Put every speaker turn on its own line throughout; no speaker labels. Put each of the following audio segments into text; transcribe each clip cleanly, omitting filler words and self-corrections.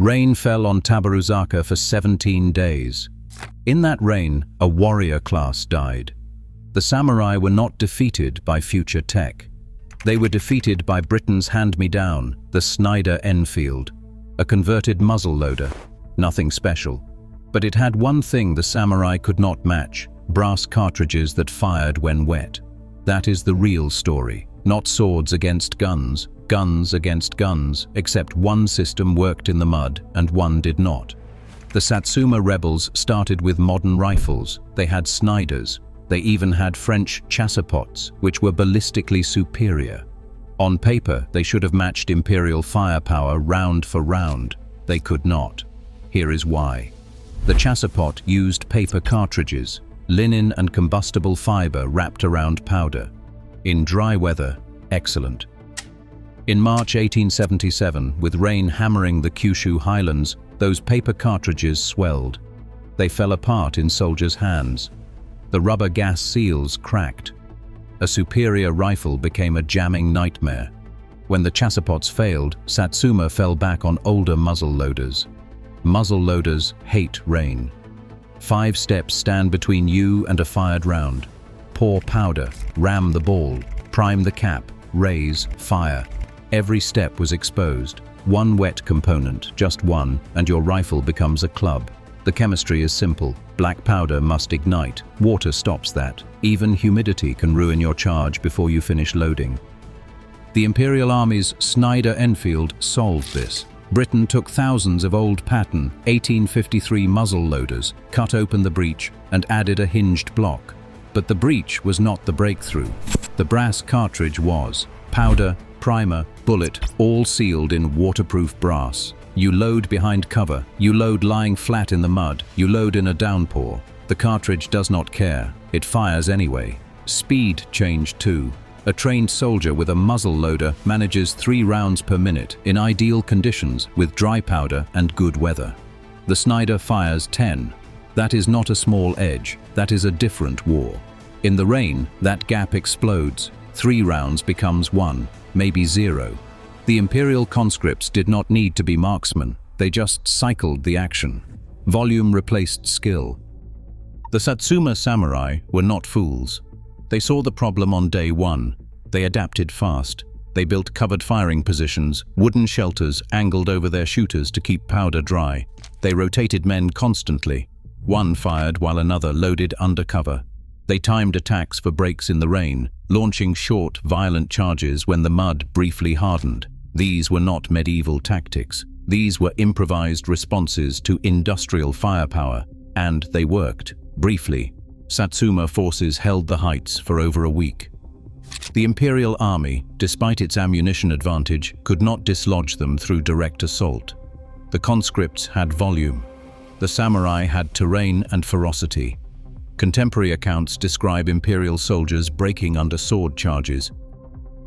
Rain fell on Tabaruzaka for 17 days. In that rain, a warrior class died. The samurai were not defeated by future tech. They were defeated by Britain's hand-me-down, the Snider Enfield, a converted muzzle-loader. Nothing special. But it had one thing the samurai could not match: brass cartridges that fired when wet. That is the real story. Not swords against guns, guns against guns, except one system worked in the mud and one did not. The Satsuma rebels started with modern rifles. They had Sniders. They even had French chassapots, which were ballistically superior. On paper, they should have matched Imperial firepower round for round. They could not. Here is why. The chassapot used paper cartridges, linen and combustible fiber wrapped around powder. In dry weather, excellent. In March 1877, with rain hammering the Kyushu highlands, those paper cartridges swelled. They fell apart in soldiers' hands. The rubber gas seals cracked. A superior rifle became a jamming nightmare. When the chassapots failed, Satsuma fell back on older muzzle-loaders. Muzzle-loaders hate rain. 5 steps stand between you and a fired round. Pour powder, ram the ball, prime the cap, raise, fire. Every step was exposed. One wet component, just one, and your rifle becomes a club. The chemistry is simple. Black powder must ignite. Water stops that. Even humidity can ruin your charge before you finish loading. The Imperial Army's Snider Enfield solved this. Britain took thousands of old pattern 1853 muzzle loaders, cut open the breech, and added a hinged block. But the breech was not the breakthrough. The brass cartridge was. Powder, primer, bullet, all sealed in waterproof brass. You load behind cover, you load lying flat in the mud, you load in a downpour. The cartridge does not care. It fires anyway. Speed changed too. A trained soldier with a muzzle loader manages 3 rounds per minute in ideal conditions with dry powder and good weather. The Snider fires 10. That is not a small edge. That is a different war. In the rain, that gap explodes. 3 rounds becomes 1, maybe 0. The Imperial conscripts did not need to be marksmen. They just cycled the action. Volume replaced skill. The Satsuma samurai were not fools. They saw the problem on day 1. They adapted fast. They built covered firing positions, wooden shelters angled over their shooters to keep powder dry. They rotated men constantly. One fired while another loaded under cover. They timed attacks for breaks in the rain, launching short, violent charges when the mud briefly hardened. These were not medieval tactics. These were improvised responses to industrial firepower, and they worked. Briefly, Satsuma forces held the heights for over a week. The Imperial Army, despite its ammunition advantage, could not dislodge them through direct assault. The conscripts had volume. The samurai had terrain and ferocity. Contemporary accounts describe Imperial soldiers breaking under sword charges,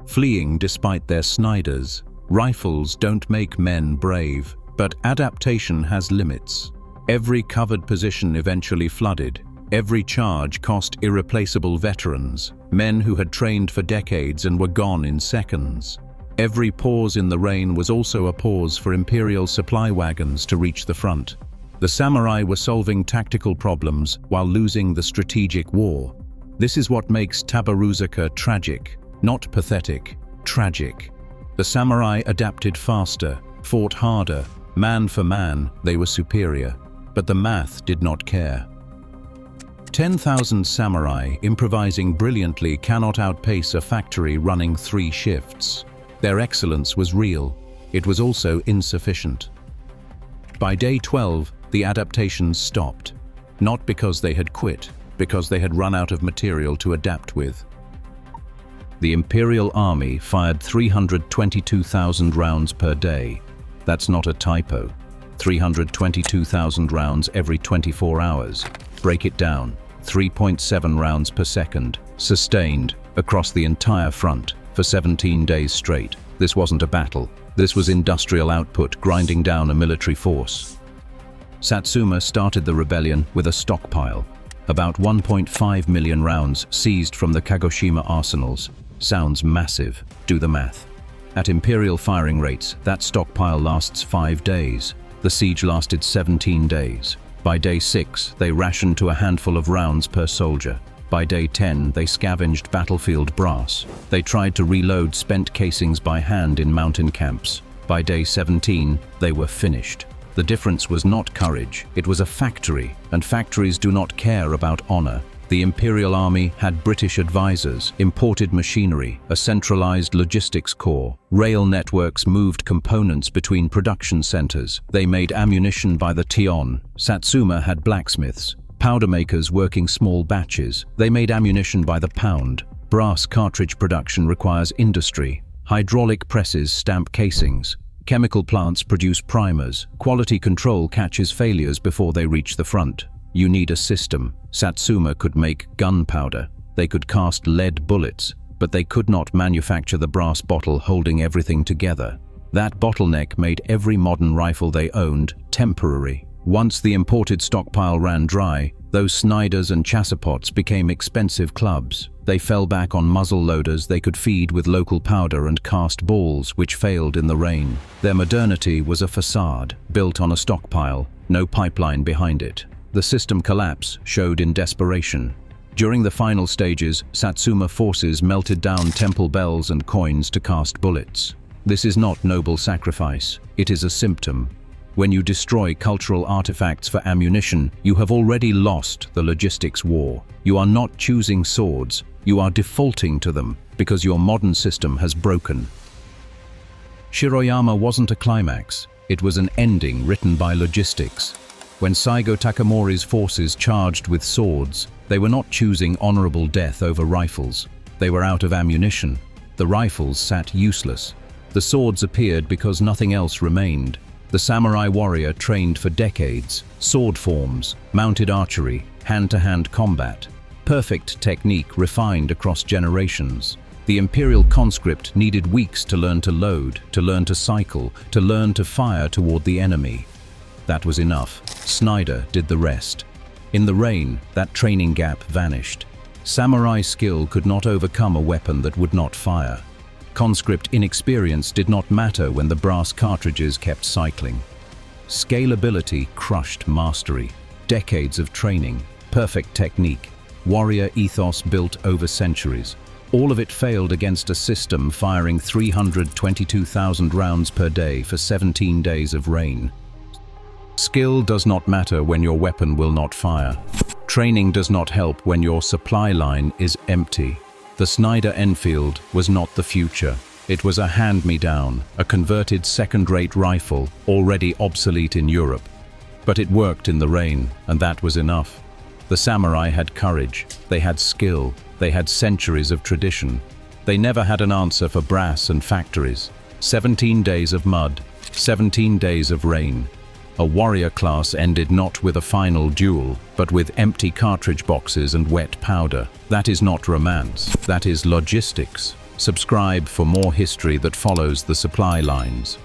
fleeing despite their Sniders. Rifles don't make men brave, but adaptation has limits. Every covered position eventually flooded. Every charge cost irreplaceable veterans, men who had trained for decades and were gone in seconds. Every pause in the rain was also a pause for Imperial supply wagons to reach the front. The samurai were solving tactical problems while losing the strategic war. This is what makes Tabaruzaka tragic, not pathetic, tragic. The samurai adapted faster, fought harder. Man for man, they were superior. But the math did not care. 10,000 samurai improvising brilliantly cannot outpace a factory running 3 shifts. Their excellence was real. It was also insufficient. By day 12, the adaptations stopped. Not because they had quit, because they had run out of material to adapt with. The Imperial Army fired 322,000 rounds per day. That's not a typo. 322,000 rounds every 24 hours. Break it down. 3.7 rounds per second, sustained, across the entire front, for 17 days straight. This wasn't a battle. This was industrial output grinding down a military force. Satsuma started the rebellion with a stockpile. About 1.5 million rounds seized from the Kagoshima arsenals. Sounds massive. Do the math. At Imperial firing rates, that stockpile lasts 5 days. The siege lasted 17 days. By day 6, they rationed to a handful of rounds per soldier. By day 10, they scavenged battlefield brass. They tried to reload spent casings by hand in mountain camps. By day 17, they were finished. The difference was not courage, it was a factory, and factories do not care about honor. The Imperial Army had British advisors, imported machinery, a centralized logistics corps. Rail networks moved components between production centers. They made ammunition by the tion. Satsuma had blacksmiths, powder makers working small batches. They made ammunition by the pound. Brass cartridge production requires industry. Hydraulic presses stamp casings. Chemical plants produce primers. Quality control catches failures before they reach the front. You need a system. Satsuma could make gunpowder. They could cast lead bullets, but they could not manufacture the brass bottle holding everything together. That bottleneck made every modern rifle they owned temporary. Once the imported stockpile ran dry, those Sniders and Chassapots became expensive clubs. They fell back on muzzle-loaders they could feed with local powder and cast balls, which failed in the rain. Their modernity was a facade, built on a stockpile, no pipeline behind it. The system collapse showed in desperation. During the final stages, Satsuma forces melted down temple bells and coins to cast bullets. This is not noble sacrifice, it is a symptom. When you destroy cultural artifacts for ammunition, you have already lost the logistics war. You are not choosing swords, you are defaulting to them because your modern system has broken. Shiroyama wasn't a climax, it was an ending written by logistics. When Saigo Takamori's forces charged with swords, they were not choosing honorable death over rifles. They were out of ammunition. The rifles sat useless. The swords appeared because nothing else remained. The samurai warrior trained for decades, sword forms, mounted archery, hand-to-hand combat. Perfect technique refined across generations. The Imperial conscript needed weeks to learn to load, to learn to cycle, to learn to fire toward the enemy. That was enough. Snider did the rest. In the rain, that training gap vanished. Samurai skill could not overcome a weapon that would not fire. Conscript inexperience did not matter when the brass cartridges kept cycling. Scalability crushed mastery. Decades of training, perfect technique, warrior ethos built over centuries. All of it failed against a system firing 322,000 rounds per day for 17 days of rain. Skill does not matter when your weapon will not fire. Training does not help when your supply line is empty. The Snider Enfield was not the future. It was a hand-me-down, a converted second-rate rifle, already obsolete in Europe. But it worked in the rain, and that was enough. The samurai had courage, they had skill, they had centuries of tradition. They never had an answer for brass and factories. 17 days of mud, 17 days of rain. A warrior class ended not with a final duel, but with empty cartridge boxes and wet powder. That is not romance, that is logistics. Subscribe for more history that follows the supply lines.